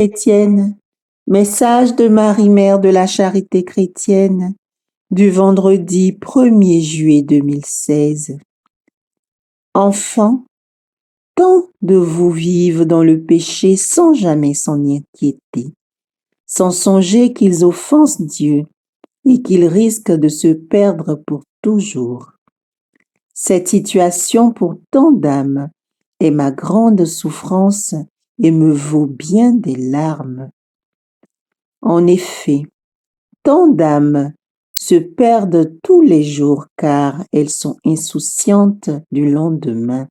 Chrétienne, message de Marie Mère de la Charité chrétienne du vendredi 1er juillet 2016. Enfants, tant de vous vivent dans le péché sans jamais s'en inquiéter, sans songer qu'ils offensent Dieu et qu'ils risquent de se perdre pour toujours. Cette situation pour tant d'âmes est ma grande souffrance et me vaut bien des larmes. En effet, tant d'âmes se perdent tous les jours car elles sont insouciantes du lendemain.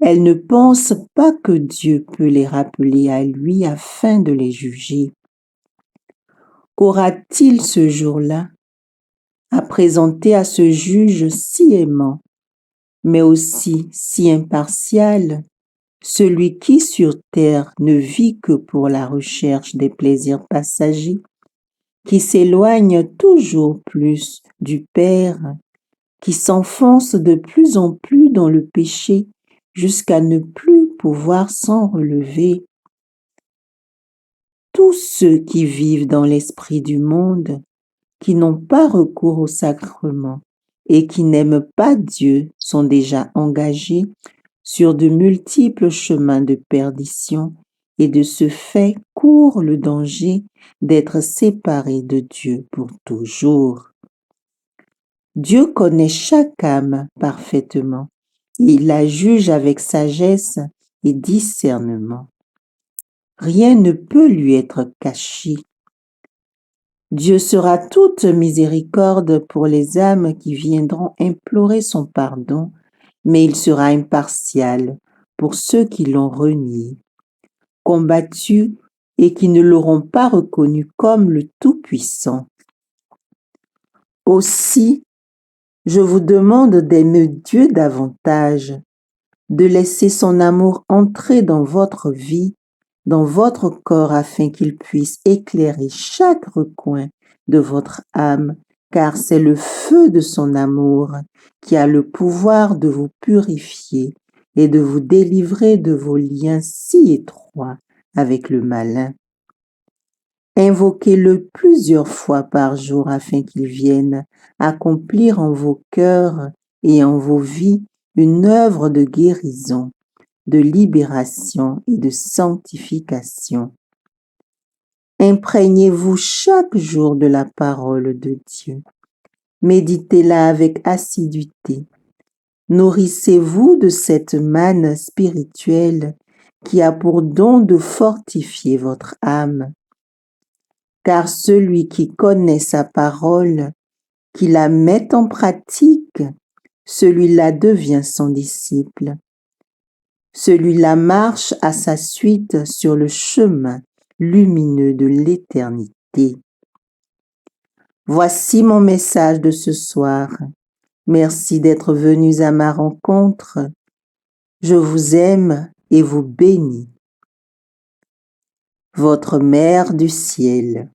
Elles ne pensent pas que Dieu peut les rappeler à lui afin de les juger. Qu'aura-t-il ce jour-là à présenter à ce juge si aimant, mais aussi si impartial, celui qui sur terre ne vit que pour la recherche des plaisirs passagers, qui s'éloigne toujours plus du Père, qui s'enfonce de plus en plus dans le péché jusqu'à ne plus pouvoir s'en relever. Tous ceux qui vivent dans l'esprit du monde, qui n'ont pas recours au sacrement et qui n'aiment pas Dieu sont déjà engagés sur de multiples chemins de perdition et de ce fait courent le danger d'être séparés de Dieu pour toujours. Dieu connaît chaque âme parfaitement et il la juge avec sagesse et discernement. Rien ne peut lui être caché. Dieu sera toute miséricorde pour les âmes qui viendront implorer son pardon, mais il sera impartial pour ceux qui l'ont renié, combattu et qui ne l'auront pas reconnu comme le Tout-Puissant. Aussi, je vous demande d'aimer Dieu davantage, de laisser son amour entrer dans votre vie, dans votre corps, afin qu'il puisse éclairer chaque recoin de votre âme, car c'est le feu de son amour qui a le pouvoir de vous purifier et de vous délivrer de vos liens si étroits avec le malin. Invoquez-le plusieurs fois par jour afin qu'il vienne accomplir en vos cœurs et en vos vies une œuvre de guérison, de libération et de sanctification. Imprégnez-vous chaque jour de la parole de Dieu. Méditez-la avec assiduité. Nourrissez-vous de cette manne spirituelle qui a pour don de fortifier votre âme. Car celui qui connaît sa parole, qui la met en pratique, celui-là devient son disciple. Celui-là marche à sa suite sur le chemin lumineux de l'éternité. Voici mon message de ce soir. Merci d'être venus à ma rencontre. Je vous aime et vous bénis. Votre Mère du ciel.